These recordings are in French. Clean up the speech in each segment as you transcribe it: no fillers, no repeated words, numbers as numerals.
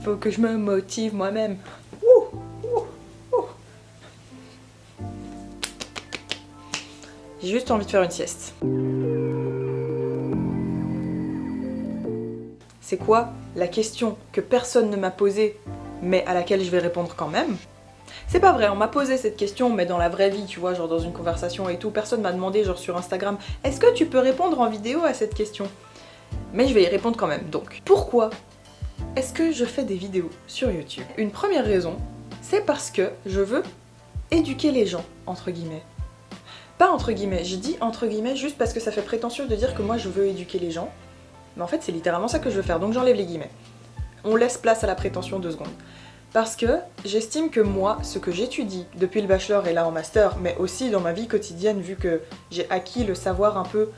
faut que je me motive moi-même. Ouh, ouh, ouh. J'ai juste envie de faire une sieste. C'est quoi la question que personne ne m'a posée, mais à laquelle je vais répondre quand même? C'est pas vrai, on m'a posé cette question, mais dans la vraie vie, tu vois, genre dans une conversation et tout, personne m'a demandé, genre sur Instagram, est-ce que tu peux répondre en vidéo à cette question? Mais je vais y répondre quand même. Donc, pourquoi est-ce que je fais des vidéos sur YouTube? Une première raison, c'est parce que je veux éduquer les gens, entre guillemets. Pas entre guillemets, j'ai dit entre guillemets juste parce que ça fait prétentieux de dire que moi je veux éduquer les gens. Mais en fait, c'est littéralement ça que je veux faire, donc j'enlève les guillemets. On laisse place à la prétention 2 secondes. Parce que j'estime que moi, ce que j'étudie depuis le bachelor et là en master, mais aussi dans ma vie quotidienne, vu que j'ai acquis le savoir un peu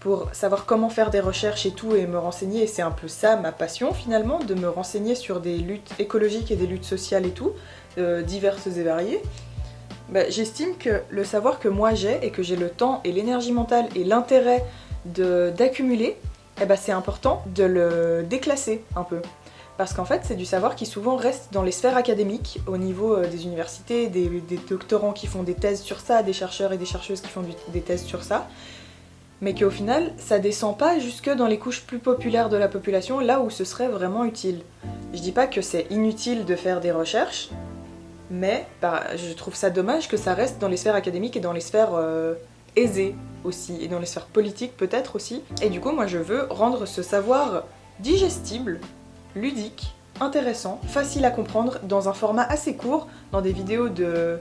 pour savoir comment faire des recherches et tout et me renseigner, et c'est un peu ça ma passion finalement, de me renseigner sur des luttes écologiques et des luttes sociales et tout, diverses et variées, bah, j'estime que le savoir que moi j'ai, et que j'ai le temps et l'énergie mentale et l'intérêt d'accumuler, eh ben c'est important de le déclasser un peu. Parce qu'en fait, c'est du savoir qui souvent reste dans les sphères académiques, au niveau des universités, des doctorants qui font des thèses sur ça, des chercheurs et des chercheuses qui font des thèses sur ça, mais qu'au final, ça descend pas jusque dans les couches plus populaires de la population, là où ce serait vraiment utile. Je dis pas que c'est inutile de faire des recherches, mais bah, je trouve ça dommage que ça reste dans les sphères académiques et dans les sphères aisées aussi, et dans les sphères politiques peut-être aussi. Et du coup, moi je veux rendre ce savoir digestible, ludique, intéressant, facile à comprendre, dans un format assez court, dans des vidéos de...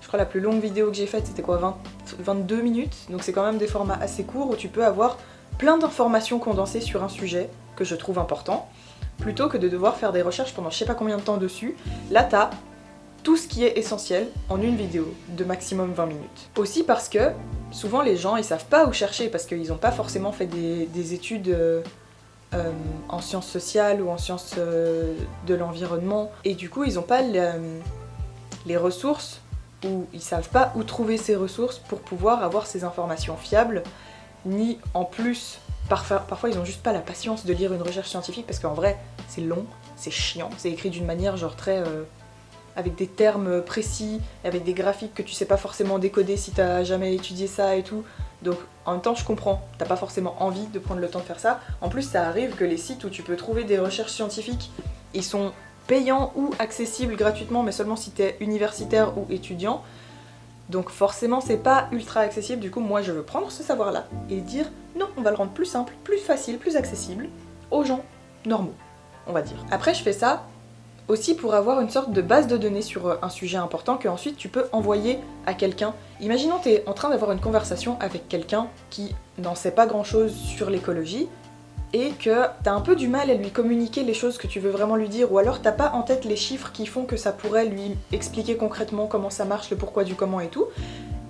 Je crois la plus longue vidéo que j'ai faite c'était quoi, 22 minutes, donc c'est quand même des formats assez courts où tu peux avoir plein d'informations condensées sur un sujet que je trouve important, plutôt que de devoir faire des recherches pendant je sais pas combien de temps dessus. Là t'as tout ce qui est essentiel en une vidéo de maximum 20 minutes. Aussi parce que souvent les gens ils savent pas où chercher parce qu'ils n'ont pas forcément fait des études en sciences sociales ou en sciences de l'environnement, et du coup ils n'ont pas les ressources, ou ils savent pas où trouver ces ressources pour pouvoir avoir ces informations fiables, ni en plus, parfois ils ont juste pas la patience de lire une recherche scientifique parce qu'en vrai c'est long, c'est chiant, c'est écrit d'une manière genre très... avec des termes précis, avec des graphiques que tu sais pas forcément décoder si t'as jamais étudié ça et tout. Donc en même temps je comprends, t'as pas forcément envie de prendre le temps de faire ça. En plus ça arrive que les sites où tu peux trouver des recherches scientifiques, ils sont payants ou accessibles gratuitement, mais seulement si t'es universitaire ou étudiant. Donc forcément c'est pas ultra accessible, du coup moi je veux prendre ce savoir là et dire non, on va le rendre plus simple, plus facile, plus accessible aux gens normaux, on va dire. Après je fais ça aussi pour avoir une sorte de base de données sur un sujet important que ensuite tu peux envoyer à quelqu'un. Imaginons t'es en train d'avoir une conversation avec quelqu'un qui n'en sait pas grand chose sur l'écologie et que t'as un peu du mal à lui communiquer les choses que tu veux vraiment lui dire, ou alors t'as pas en tête les chiffres qui font que ça pourrait lui expliquer concrètement comment ça marche, le pourquoi du comment et tout.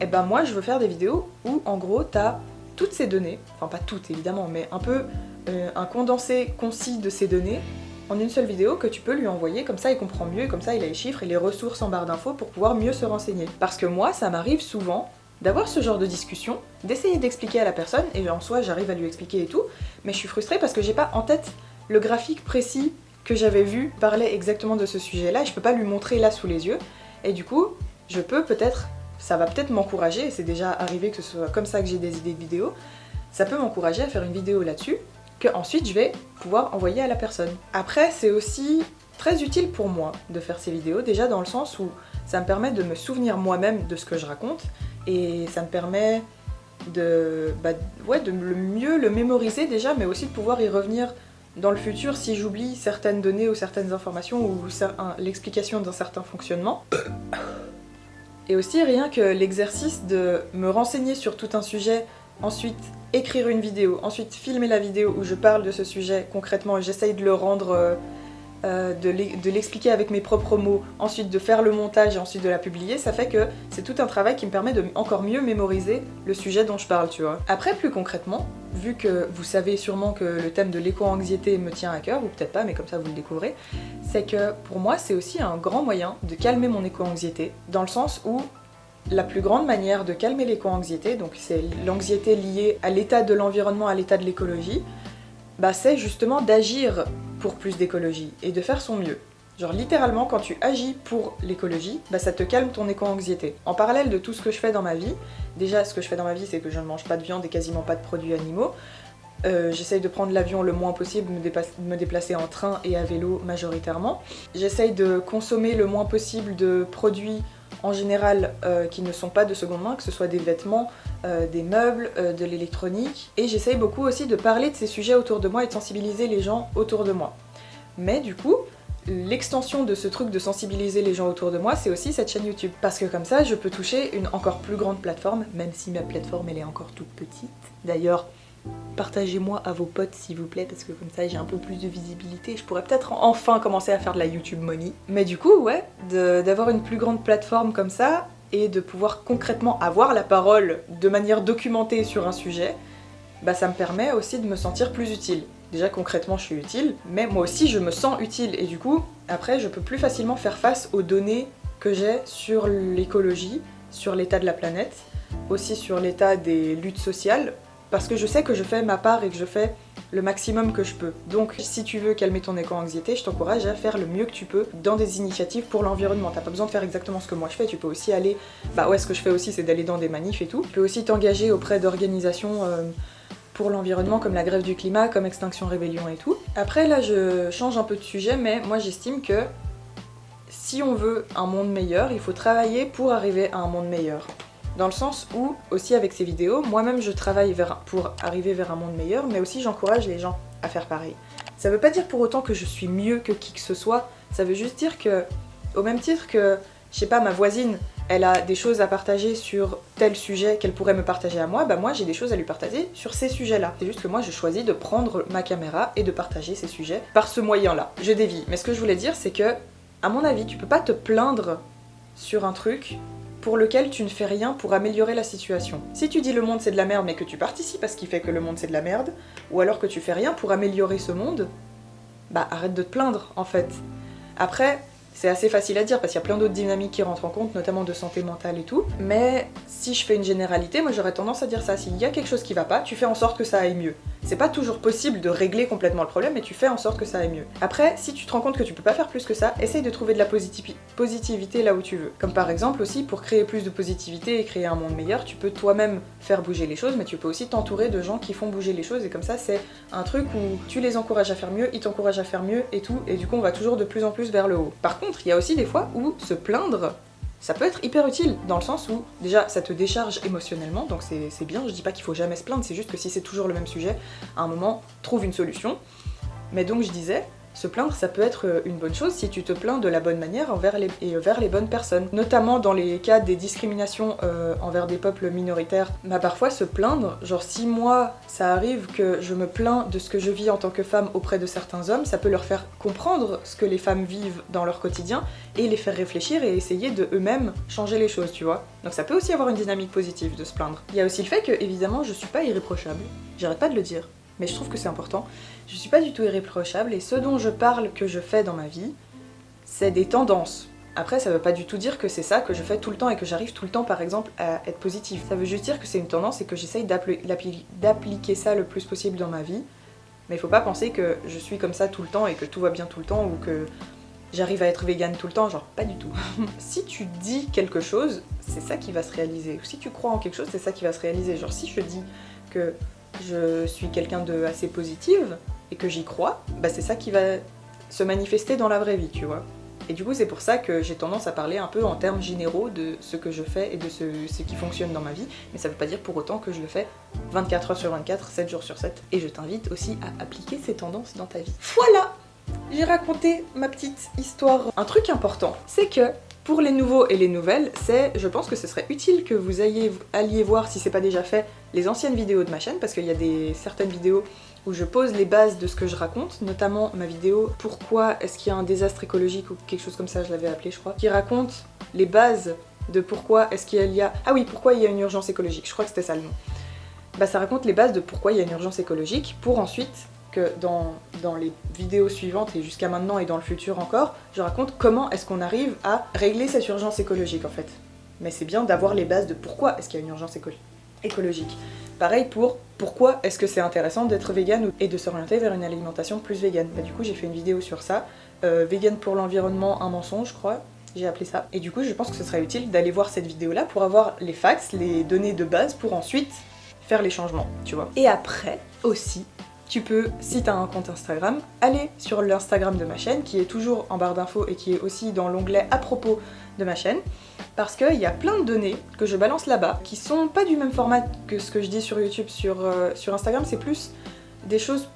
Et ben moi je veux faire des vidéos où en gros t'as toutes ces données, enfin pas toutes évidemment, mais un peu un condensé concis de ces données en une seule vidéo que tu peux lui envoyer, comme ça il comprend mieux et comme ça il a les chiffres et les ressources en barre d'infos pour pouvoir mieux se renseigner. Parce que moi ça m'arrive souvent d'avoir ce genre de discussion, d'essayer d'expliquer à la personne, et en soi j'arrive à lui expliquer et tout, mais je suis frustrée parce que j'ai pas en tête le graphique précis que j'avais vu parlait exactement de ce sujet-là, et je peux pas lui montrer là sous les yeux, et du coup je peux peut-être, ça va peut-être m'encourager, et c'est déjà arrivé que ce soit comme ça que j'ai des idées de vidéos, ça peut m'encourager à faire une vidéo là-dessus, que ensuite je vais pouvoir envoyer à la personne. Après c'est aussi très utile pour moi de faire ces vidéos, déjà dans le sens où ça me permet de me souvenir moi-même de ce que je raconte, et ça me permet de mieux le mémoriser déjà, mais aussi de pouvoir y revenir dans le futur si j'oublie certaines données ou certaines informations ou l'explication d'un certain fonctionnement. Et aussi rien que l'exercice de me renseigner sur tout un sujet, ensuite écrire une vidéo, ensuite filmer la vidéo où je parle de ce sujet concrètement et j'essaye de le rendre, de l'expliquer avec mes propres mots, ensuite de faire le montage et ensuite de la publier, ça fait que c'est tout un travail qui me permet de encore mieux mémoriser le sujet dont je parle, tu vois. Après plus concrètement, vu que vous savez sûrement que le thème de l'éco-anxiété me tient à cœur, ou peut-être pas mais comme ça vous le découvrez, c'est que pour moi c'est aussi un grand moyen de calmer mon éco-anxiété, dans le sens où la plus grande manière de calmer l'éco-anxiété, donc c'est l'anxiété liée à l'état de l'environnement, à l'état de l'écologie, bah c'est justement d'agir pour plus d'écologie et de faire son mieux. Genre littéralement, quand tu agis pour l'écologie, bah ça te calme ton éco-anxiété. En parallèle de tout ce que je fais dans ma vie, déjà ce que je fais dans ma vie c'est que je ne mange pas de viande et quasiment pas de produits animaux. J'essaye de prendre l'avion le moins possible, me déplacer en train et à vélo majoritairement. J'essaye de consommer le moins possible de produits en général qui ne sont pas de seconde main, que ce soit des vêtements, des meubles, de l'électronique. Et j'essaye beaucoup aussi de parler de ces sujets autour de moi et de sensibiliser les gens autour de moi. Mais du coup, l'extension de ce truc de sensibiliser les gens autour de moi, c'est aussi cette chaîne YouTube. Parce que comme ça, je peux toucher une encore plus grande plateforme, même si ma plateforme elle est encore toute petite. D'ailleurs, partagez-moi à vos potes s'il vous plaît, parce que comme ça j'ai un peu plus de visibilité, je pourrais peut-être enfin commencer à faire de la YouTube money. Mais du coup, ouais, d'avoir une plus grande plateforme comme ça, et de pouvoir concrètement avoir la parole de manière documentée sur un sujet, bah ça me permet aussi de me sentir plus utile. Déjà concrètement je suis utile, mais moi aussi je me sens utile et du coup après je peux plus facilement faire face aux données que j'ai sur l'écologie, sur l'état de la planète, aussi sur l'état des luttes sociales, parce que je sais que je fais ma part et que je fais le maximum que je peux. Donc si tu veux calmer ton éco-anxiété, je t'encourage à faire le mieux que tu peux dans des initiatives pour l'environnement. T'as pas besoin de faire exactement ce que moi je fais, tu peux aussi aller... Bah ouais, ce que je fais aussi c'est d'aller dans des manifs et tout. Tu peux aussi t'engager auprès d'organisations... pour l'environnement comme la grève du climat, comme Extinction Rébellion et tout. Après là je change un peu de sujet, mais moi j'estime que si on veut un monde meilleur, il faut travailler pour arriver à un monde meilleur. Dans le sens où, aussi avec ces vidéos, moi-même je travaille pour arriver vers un monde meilleur, mais aussi j'encourage les gens à faire pareil. Ça veut pas dire pour autant que je suis mieux que qui que ce soit, ça veut juste dire que, au même titre que, je sais pas, ma voisine, elle a des choses à partager sur tel sujet qu'elle pourrait me partager à moi, bah moi j'ai des choses à lui partager sur ces sujets-là. C'est juste que moi je choisis de prendre ma caméra et de partager ces sujets par ce moyen-là. Je dévie, mais ce que je voulais dire c'est que, à mon avis, tu peux pas te plaindre sur un truc pour lequel tu ne fais rien pour améliorer la situation. Si tu dis le monde c'est de la merde mais que tu participes à ce qui fait que le monde c'est de la merde, ou alors que tu fais rien pour améliorer ce monde, bah arrête de te plaindre en fait. Après, c'est assez facile à dire parce qu'il y a plein d'autres dynamiques qui rentrent en compte, notamment de santé mentale et tout. Mais si je fais une généralité, moi j'aurais tendance à dire ça. S'il y a quelque chose qui va pas, tu fais en sorte que ça aille mieux. C'est pas toujours possible de régler complètement le problème, mais tu fais en sorte que ça aille mieux. Après, si tu te rends compte que tu peux pas faire plus que ça, essaye de trouver de la positivité là où tu veux. Comme par exemple aussi, pour créer plus de positivité et créer un monde meilleur, tu peux toi-même faire bouger les choses, mais tu peux aussi t'entourer de gens qui font bouger les choses, et comme ça c'est un truc où tu les encourages à faire mieux, ils t'encouragent à faire mieux et tout, et du coup on va toujours de plus en plus vers le haut. Par contre, il y a aussi des fois où se plaindre, ça peut être hyper utile, dans le sens où, déjà, ça te décharge émotionnellement, donc c'est bien, je dis pas qu'il faut jamais se plaindre, c'est juste que si c'est toujours le même sujet, à un moment, trouve une solution. Mais donc je disais, se plaindre, ça peut être une bonne chose si tu te plains de la bonne manière vers les bonnes personnes. Notamment dans les cas des discriminations envers des peuples minoritaires. Bah parfois se plaindre, genre si moi ça arrive que je me plains de ce que je vis en tant que femme auprès de certains hommes, ça peut leur faire comprendre ce que les femmes vivent dans leur quotidien et les faire réfléchir et essayer de eux-mêmes changer les choses, tu vois. Donc ça peut aussi avoir une dynamique positive de se plaindre. Il y a aussi le fait que, évidemment, je suis pas irréprochable. J'arrête pas de le dire, mais je trouve que c'est important. Je suis pas du tout irréprochable et ce dont je parle que je fais dans ma vie, c'est des tendances. Après, ça veut pas du tout dire que c'est ça que je fais tout le temps et que j'arrive tout le temps, par exemple, à être positive. Ça veut juste dire que c'est une tendance et que j'essaye d'appliquer ça le plus possible dans ma vie. Mais il faut pas penser que je suis comme ça tout le temps et que tout va bien tout le temps ou que j'arrive à être végane tout le temps, genre pas du tout. Si tu dis quelque chose, c'est ça qui va se réaliser. Si tu crois en quelque chose, c'est ça qui va se réaliser. Genre si je dis que je suis quelqu'un de assez positive et que j'y crois, bah c'est ça qui va se manifester dans la vraie vie, tu vois. Et du coup c'est pour ça que j'ai tendance à parler un peu en termes généraux de ce que je fais et de ce qui fonctionne dans ma vie, mais ça veut pas dire pour autant que je le fais 24 heures sur 24, 7 jours sur 7. Et je t'invite aussi à appliquer ces tendances dans ta vie. Voilà! J'ai raconté ma petite histoire. Un truc important, c'est que pour les nouveaux et les nouvelles, je pense que ce serait utile que vous alliez voir, si c'est pas déjà fait, les anciennes vidéos de ma chaîne, parce qu'il y a certaines vidéos où je pose les bases de ce que je raconte, notamment ma vidéo Pourquoi est-ce qu'il y a un désastre écologique ou quelque chose comme ça, je l'avais appelé je crois, qui raconte les bases de pourquoi est-ce qu'il y a... Ah oui, pourquoi il y a une urgence écologique, je crois que c'était ça le nom. Bah ça raconte les bases de pourquoi il y a une urgence écologique, pour ensuite que dans les vidéos suivantes et jusqu'à maintenant et dans le futur encore, je raconte comment est-ce qu'on arrive à régler cette urgence écologique en fait. Mais c'est bien d'avoir les bases de pourquoi est-ce qu'il y a une urgence écologique. Pareil pour pourquoi est-ce que c'est intéressant d'être vegan et de s'orienter vers une alimentation plus vegan. Bah du coup j'ai fait une vidéo sur ça, vegan pour l'environnement, un mensonge je crois, j'ai appelé ça. Et du coup je pense que ce serait utile d'aller voir cette vidéo là pour avoir les facts, les données de base pour ensuite faire les changements, tu vois. Et après aussi, tu peux, si t'as un compte Instagram, aller sur l'Instagram de ma chaîne, qui est toujours en barre d'infos et qui est aussi dans l'onglet à propos de ma chaîne, parce qu'il y a plein de données que je balance là-bas, qui sont pas du même format que ce que je dis sur YouTube. Sur Instagram, c'est plus des choses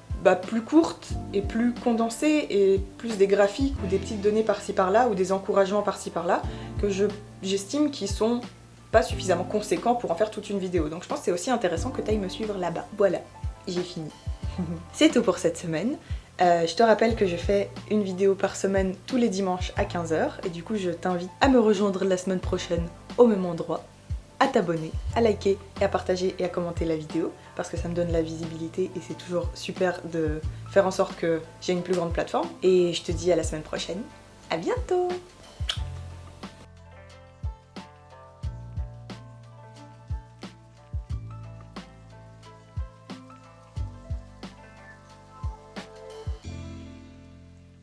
plus courtes et plus condensées, et plus des graphiques ou des petites données par-ci par-là, ou des encouragements par-ci par-là, que j'estime qui sont pas suffisamment conséquents pour en faire toute une vidéo. Donc je pense que c'est aussi intéressant que t'ailles me suivre là-bas. Voilà, j'ai fini. C'est tout pour cette semaine. Je te rappelle que je fais une vidéo par semaine tous les dimanches à 15 h, et du coup je t'invite à me rejoindre la semaine prochaine au même endroit, à t'abonner, à liker et à partager et à commenter la vidéo, parce que ça me donne la visibilité et c'est toujours super de faire en sorte que j'ai une plus grande plateforme. Et je te dis à la semaine prochaine. À bientôt!